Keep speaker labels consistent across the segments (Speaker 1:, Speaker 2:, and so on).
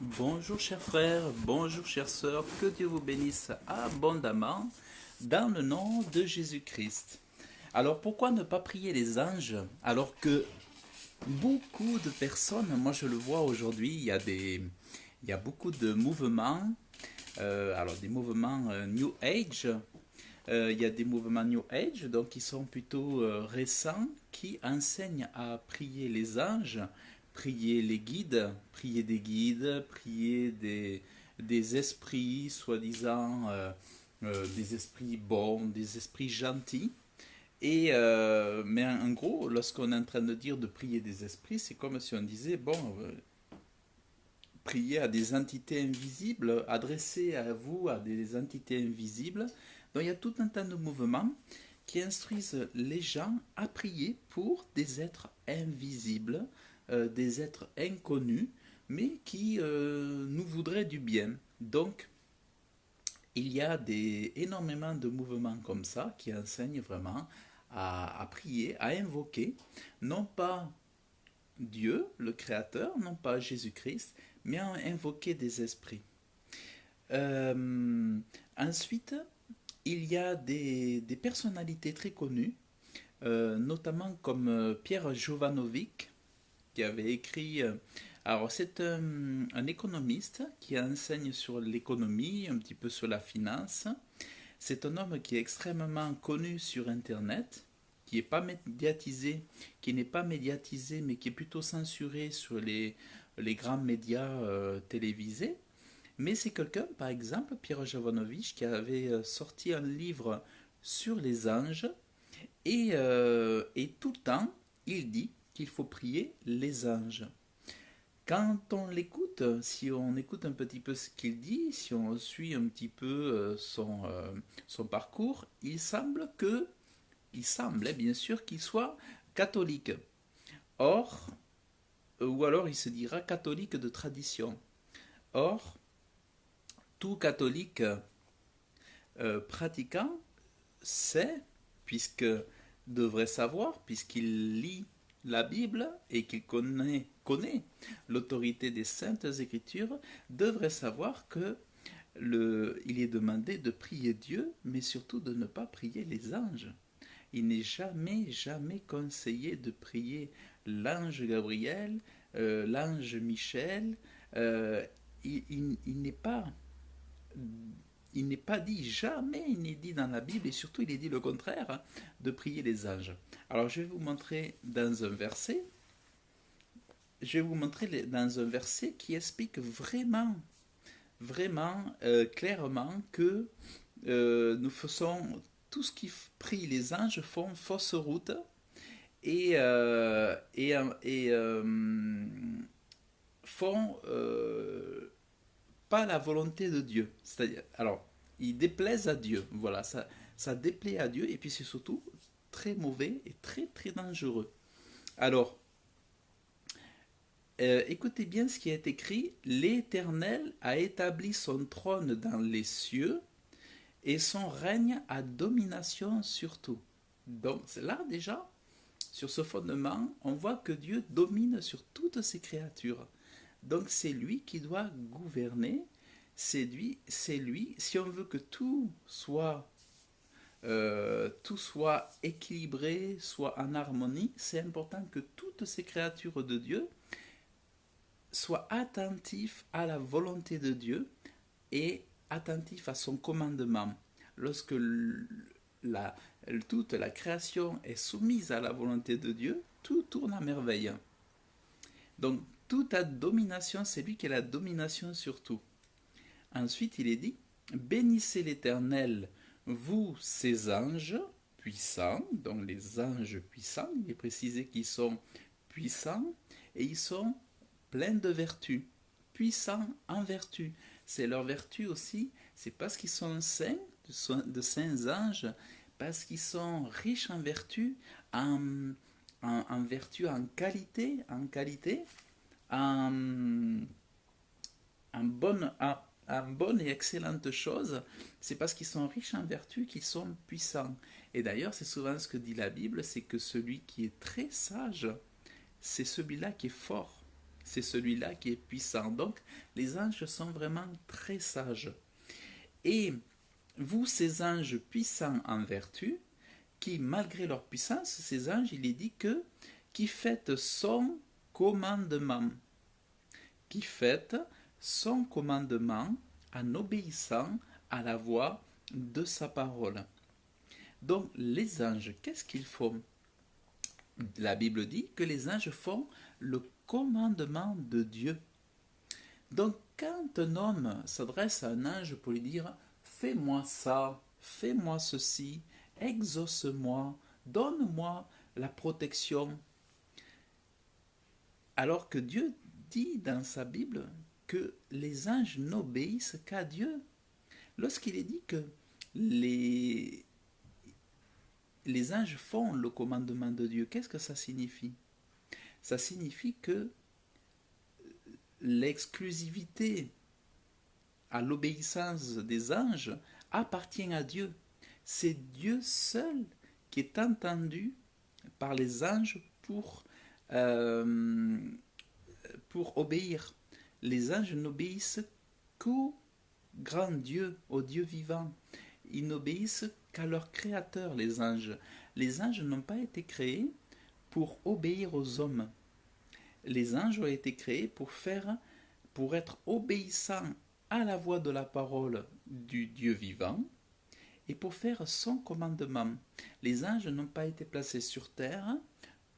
Speaker 1: Bonjour chers frères, bonjour chères sœurs, que Dieu vous bénisse abondamment dans le nom de Jésus-Christ. Alors pourquoi ne pas prier les anges alors que beaucoup de personnes, moi je le vois aujourd'hui, il y a beaucoup de mouvements, alors des mouvements New Age, il y a des mouvements New Age, donc qui sont plutôt récents, qui enseignent à prier les anges, prier les guides, prier des esprits, soi-disant des esprits bons, des esprits gentils. Mais en gros, lorsqu'on est en train de dire de prier des esprits, c'est comme si on disait, bon, prier à des entités invisibles, adresser à vous à des entités invisibles. Donc il y a tout un tas de mouvements qui instruisent les gens à prier pour des êtres invisibles, des êtres inconnus, mais qui nous voudraient du bien. Donc il y a énormément de mouvements comme ça qui enseignent vraiment à prier, à invoquer, non pas Dieu, le Créateur, non pas Jésus-Christ, mais à invoquer des esprits. Euh, Ensuite, il y a des personnalités très connues, notamment comme Pierre Jovanovic, qui avait écrit... alors, c'est un économiste qui enseigne sur l'économie, un petit peu sur la finance. C'est un homme qui est extrêmement connu sur Internet, qui est pas médiatisé, qui n'est pas médiatisé, mais qui est plutôt censuré sur les grands médias télévisés. Mais c'est quelqu'un, par exemple, Pierre Jovanovic, qui avait sorti un livre sur les anges, et tout le temps, il dit qu'il faut prier les anges. Quand on l'écoute, si on écoute un petit peu ce qu'il dit, si on suit un petit peu son parcours, il semblait bien sûr qu'il soit catholique. Or, ou alors il se dira catholique de tradition. Or, tout catholique pratiquant sait, puisque devrait savoir, puisqu'il lit la Bible et qu'il connaît l'autorité des saintes écritures, devrait savoir que il est demandé de prier Dieu, mais surtout de ne pas prier les anges. Il n'est jamais conseillé de prier l'ange Gabriel, l'ange Michel. Euh, il n'est pas dit, jamais il n'est dit dans la Bible, et surtout il est dit le contraire, hein, de prier les anges. Alors je vais vous montrer dans un verset, dans un verset qui explique vraiment clairement que nous faisons tout ce qui prie les anges font fausse route et font pas la volonté de Dieu. C'est-à-dire, alors, ils déplaisent à Dieu. Voilà, ça déplaît à Dieu et puis c'est surtout très mauvais et très dangereux. Alors, écoutez bien ce qui est écrit. L'Éternel a établi son trône dans les cieux et son règne a domination sur tout. Donc, là déjà, sur ce fondement, on voit que Dieu domine sur toutes ses créatures. Donc c'est lui qui doit gouverner, c'est lui, si on veut que tout soit équilibré, soit en harmonie, c'est important que toutes ces créatures de Dieu soient attentives à la volonté de Dieu et attentifs à son commandement. Lorsque la, toute la création est soumise à la volonté de Dieu, tout tourne à merveille. Donc, toute la domination, c'est lui qui a la domination sur tout. Ensuite, il est dit, bénissez l'Éternel, vous, ses anges puissants, donc les anges puissants, il est précisé qu'ils sont puissants et ils sont pleins de vertus, puissants en vertu. C'est leur vertu aussi, c'est parce qu'ils sont saints, de saints anges, parce qu'ils sont riches en vertu, en vertu, en, en bonne et excellente chose, c'est parce qu'ils sont riches en vertu qu'ils sont puissants. Et d'ailleurs, c'est souvent ce que dit la Bible, c'est que celui qui est très sage, c'est celui-là qui est fort. c'est celui-là qui est puissant. Donc, les anges sont vraiment très sages. Et vous, ces anges puissants en vertu, qui, malgré leur puissance, ces anges, il est dit que, qui fêtent son commandement, qui fêtent son commandement en obéissant à la voix de sa parole. Donc, les anges, qu'est-ce qu'ils font? La Bible dit que les anges font le commandement de Dieu. Donc, quand un homme s'adresse à un ange pour lui dire fais-moi ça, fais-moi ceci, exauce-moi, donne-moi la protection, alors que Dieu dit dans sa Bible que les anges n'obéissent qu'à Dieu. Lorsqu'il est dit que les, les anges font le commandement de Dieu, qu'est-ce que ça signifie? Ça signifie que l'exclusivité à l'obéissance des anges appartient à Dieu. C'est Dieu seul qui est entendu par les anges euh, pour obéir. Les anges n'obéissent qu'au grand Dieu, au Dieu vivant. Ils n'obéissent qu'à leur créateur, les anges. Les anges n'ont pas été créés pour obéir aux hommes. Les anges ont été créés pour être obéissants à la voix de la parole du Dieu vivant et pour faire son commandement. Les anges n'ont pas été placés sur terre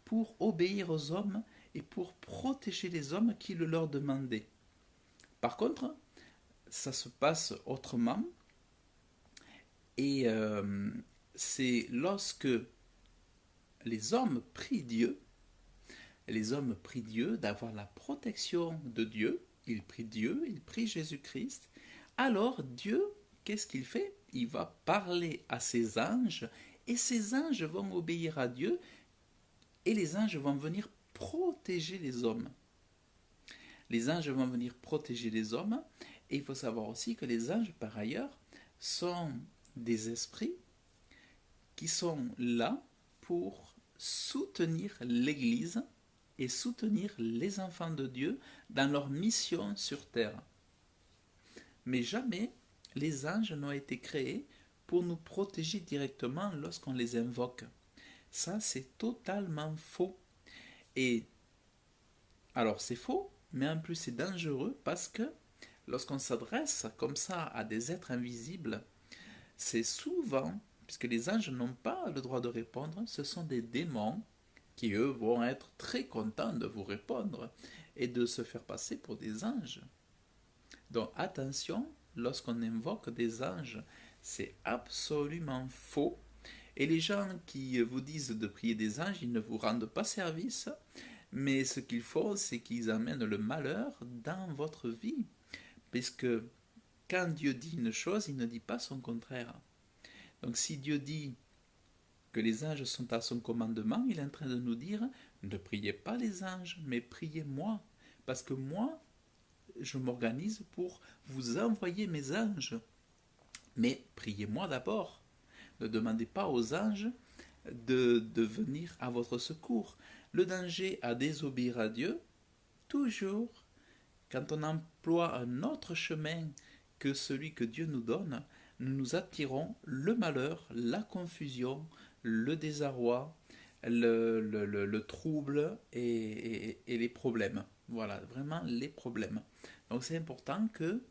Speaker 1: pour obéir aux hommes et pour protéger les hommes qui le leur demandaient. Par contre, ça se passe autrement et c'est lorsque les hommes prient Dieu d'avoir la protection de Dieu, ils prient Jésus-Christ, alors Dieu, qu'est-ce qu'il fait? Il va parler à ses anges et ces anges vont obéir à Dieu et les anges vont venir protéger les hommes. Les anges vont venir protéger les hommes et il faut savoir aussi que les anges, par ailleurs, sont des esprits qui sont là pour soutenir l'Église et soutenir les enfants de Dieu dans leur mission sur terre. Mais jamais les anges n'ont été créés pour nous protéger directement lorsqu'on les invoque. Ça, c'est totalement faux. Et alors, c'est faux, mais en plus, c'est dangereux parce que lorsqu'on s'adresse comme ça à des êtres invisibles, c'est souvent, puisque les anges n'ont pas le droit de répondre, ce sont des démons qui, eux, vont être très contents de vous répondre et de se faire passer pour des anges. Donc attention, lorsqu'on invoque des anges, c'est absolument faux. Et les gens qui vous disent de prier des anges, ils ne vous rendent pas service, mais ce qu'il faut, c'est qu'ils amènent le malheur dans votre vie. Puisque quand Dieu dit une chose, il ne dit pas son contraire. Donc si Dieu dit que les anges sont à son commandement, il est en train de nous dire, ne priez pas les anges, mais priez moi. Parce que moi, je m'organise pour vous envoyer mes anges. Mais priez-moi d'abord. Ne demandez pas aux anges de venir à votre secours. Le danger à désobéir à Dieu, toujours, quand on emploie un autre chemin que celui que Dieu nous donne, nous attirons le malheur, la confusion, le désarroi, le trouble et les problèmes. Voilà, vraiment les problèmes. Donc c'est important que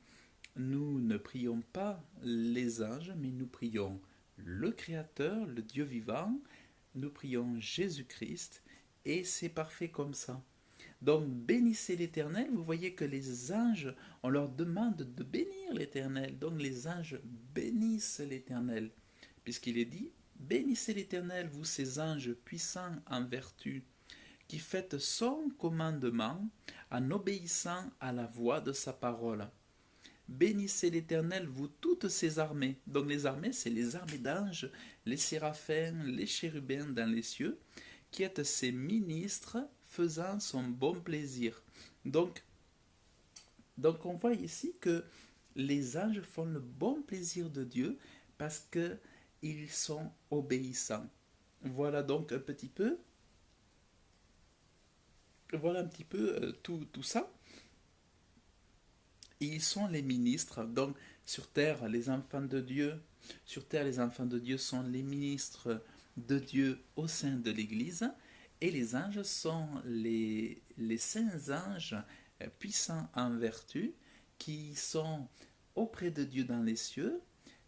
Speaker 1: nous ne prions pas les anges, mais nous prions le Créateur, le Dieu vivant, nous prions Jésus-Christ, et c'est parfait comme ça. Donc bénissez l'Éternel, vous voyez que les anges, on leur demande de bénir l'Éternel, donc les anges bénissent l'Éternel, puisqu'il est dit, bénissez l'Éternel, vous ces anges puissants en vertu, qui faites son commandement en obéissant à la voix de sa parole. Bénissez l'Éternel, vous toutes ses armées. Donc les armées, c'est les armées d'anges, les séraphins, les chérubins dans les cieux, qui êtes ses ministres faisant son bon plaisir. Donc on voit ici que les anges font le bon plaisir de Dieu parce qu'ils sont obéissants. Voilà donc un petit peu Voilà un petit peu tout ça. Et ils sont les ministres. Donc, sur terre, les enfants de Dieu, sur terre, les enfants de Dieu sont les ministres de Dieu au sein de l'Église. Et les anges sont les saints anges puissants en vertu qui sont auprès de Dieu dans les cieux,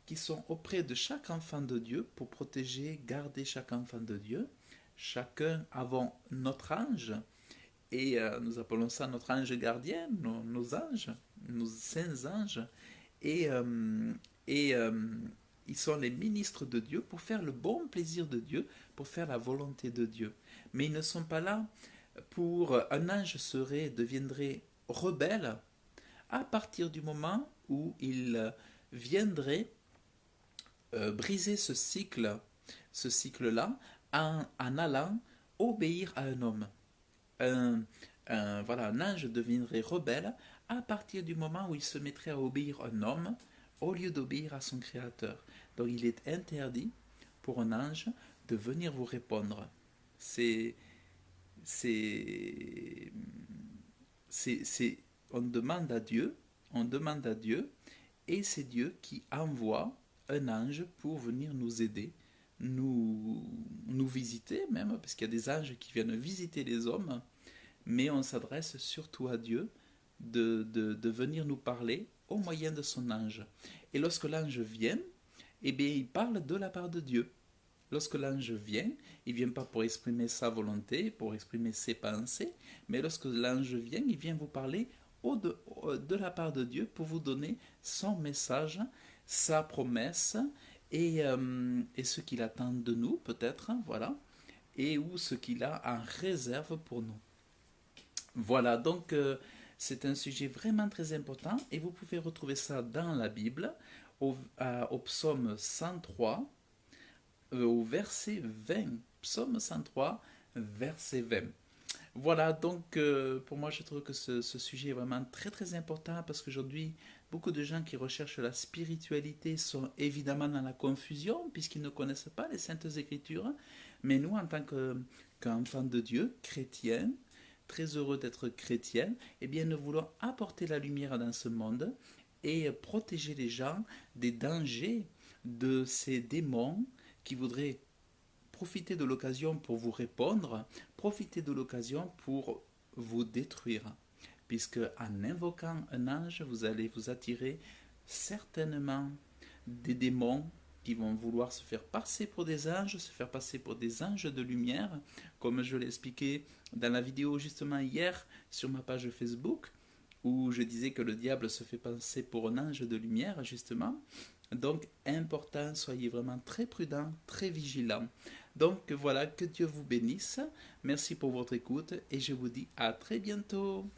Speaker 1: qui sont auprès de chaque enfant de Dieu pour protéger, garder chaque enfant de Dieu. Chacun avons notre ange et nous appelons ça notre ange gardien, nos anges, nos saints anges. Et, euh, et ils sont les ministres de Dieu pour faire le bon plaisir de Dieu, pour faire la volonté de Dieu. Mais ils ne sont pas là pour... Un ange deviendrait rebelle à partir du moment où il viendrait briser ce cycle-là, en allant obéir à un homme. Un, voilà, un ange deviendrait rebelle à partir du moment où il se mettrait à obéir à un homme au lieu d'obéir à son créateur. Donc il est interdit pour un ange de venir vous répondre. C'est, c'est, on demande à Dieu, on demande à Dieu, et c'est Dieu qui envoie un ange pour venir nous aider, nous visiter même, parce qu'il y a des anges qui viennent visiter les hommes, mais on s'adresse surtout à Dieu de venir nous parler au moyen de son ange. Et lorsque l'ange vient, eh bien, il parle de la part de Dieu. Lorsque l'ange vient, il ne vient pas pour exprimer sa volonté, pour exprimer ses pensées, mais lorsque l'ange vient, il vient vous parler de la part de Dieu pour vous donner son message, sa promesse et ce qu'il attend de nous, peut-être, voilà, et ou ce qu'il a en réserve pour nous. Voilà, donc c'est un sujet vraiment très important et vous pouvez retrouver ça dans la Bible au psaume 103, au verset 20. Psaume 103, verset 20. Voilà, donc pour moi je trouve que ce sujet est vraiment très très important parce qu'aujourd'hui beaucoup de gens qui recherchent la spiritualité sont évidemment dans la confusion puisqu'ils ne connaissent pas les saintes écritures, mais nous en tant qu'enfants de Dieu, chrétiens, très heureux d'être chrétiens, eh bien nous voulons apporter la lumière dans ce monde et protéger les gens des dangers de ces démons qui voudraient profitez de l'occasion pour vous répondre, profitez de l'occasion pour vous détruire. Puisque en invoquant un ange, vous allez vous attirer certainement des démons qui vont vouloir se faire passer pour des anges, se faire passer pour des anges de lumière, comme je l'ai expliqué dans la vidéo justement hier sur ma page Facebook, où je disais que le diable se fait passer pour un ange de lumière, justement. Donc, important, soyez vraiment très prudents, très vigilants. Donc voilà, que Dieu vous bénisse. Merci pour votre écoute et je vous dis à très bientôt.